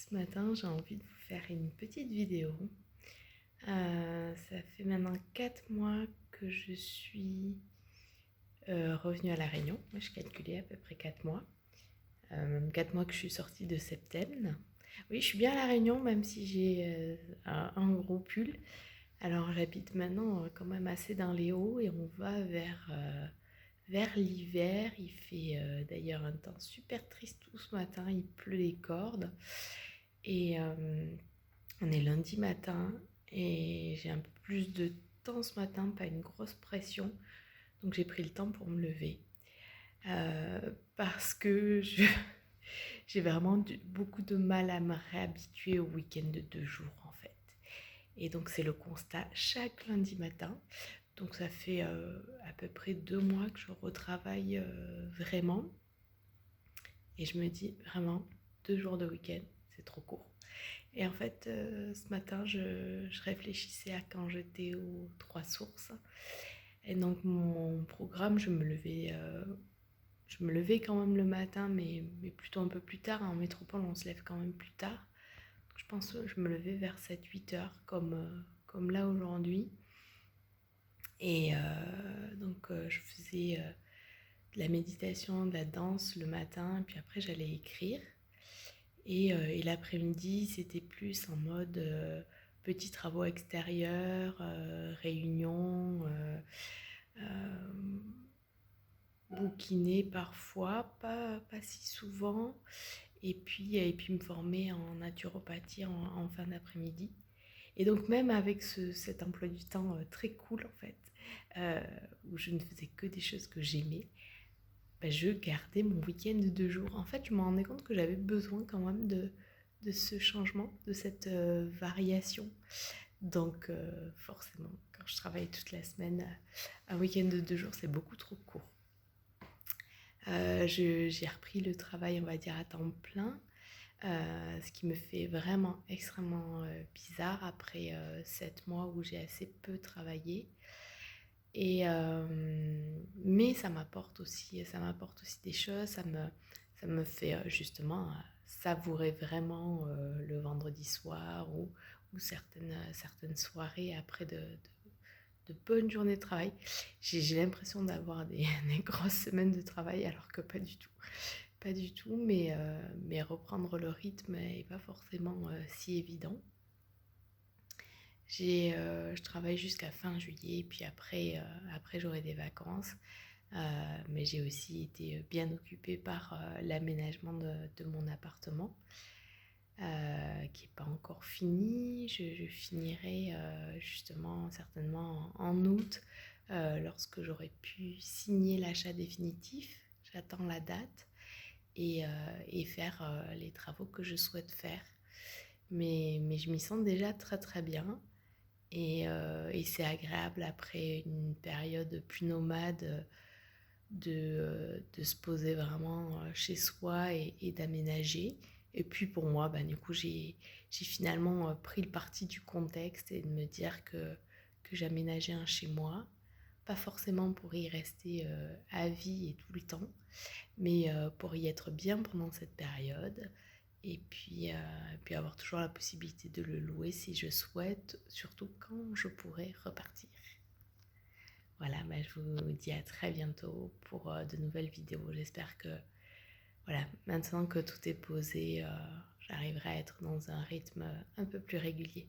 Ce matin, j'ai envie de vous faire une petite vidéo. Ça fait maintenant 4 mois que je suis revenue à La Réunion. Moi, je calculais à peu près 4 mois. Même 4 mois que je suis sortie de Septembre. Oui, je suis bien à La Réunion, même si j'ai un gros pull. Alors, j'habite maintenant quand même assez dans les hauts et on va vers l'hiver. Il fait d'ailleurs un temps super triste tout ce matin. Il pleut des cordes. Et on est lundi matin et j'ai un peu plus de temps ce matin, pas une grosse pression. Donc j'ai pris le temps pour me lever. Parce que j'ai vraiment beaucoup de mal à me réhabituer au week-end de 2 jours en fait. Et donc c'est le constat chaque lundi matin. Donc ça fait à peu près 2 mois que je retravaille vraiment. Et je me dis vraiment, 2 jours de week-end, c'est trop court. Et en fait, ce matin, je réfléchissais à quand j'étais aux Trois Sources. Et donc, mon programme, je me levais quand même le matin, mais plutôt un peu plus tard. En métropole, on se lève quand même plus tard. Donc, je pense que je me levais vers 7-8 heures, comme là aujourd'hui. Et je faisais de la méditation, de la danse le matin, et puis après, j'allais écrire. Et l'après-midi, c'était plus en mode petits travaux extérieurs, réunions, bouquiner parfois, pas si souvent. Et puis me former en naturopathie en fin d'après-midi. Et donc même avec cet emploi du temps très cool en fait, euh, où je ne faisais que des choses que j'aimais, je gardais mon week-end de 2 jours. En fait, je me rendais compte que j'avais besoin quand même de ce changement, de cette variation. Donc, forcément, quand je travaille toute la semaine, un week-end de 2 jours, c'est beaucoup trop court. J'ai repris le travail, on va dire, à temps plein, ce qui me fait vraiment extrêmement bizarre après 7 mois où j'ai assez peu travaillé. Mais ça m'apporte aussi des choses, ça me fait justement savourer vraiment le vendredi soir ou certaines soirées après de bonnes journées de travail. J'ai l'impression d'avoir des grosses semaines de travail alors que pas du tout. Pas du tout, mais reprendre le rythme n'est pas forcément si évident. Je travaille jusqu'à fin juillet, puis après j'aurai des vacances. Mais j'ai aussi été bien occupée par l'aménagement de mon appartement, qui n'est pas encore fini. Je finirai justement certainement en août, lorsque j'aurai pu signer l'achat définitif. J'attends la date et faire les travaux que je souhaite faire. Mais je m'y sens déjà très très bien. Et c'est agréable après une période plus nomade de se poser vraiment chez soi et d'aménager. Et puis pour moi, du coup, j'ai finalement pris le parti du contexte et de me dire que j'aménageais un chez moi. Pas forcément pour y rester à vie et tout le temps, mais pour y être bien pendant cette période. Et puis avoir toujours la possibilité de le louer si je souhaite, surtout quand je pourrai repartir. Voilà, je vous dis à très bientôt pour de nouvelles vidéos. J'espère que voilà, maintenant que tout est posé, j'arriverai à être dans un rythme un peu plus régulier.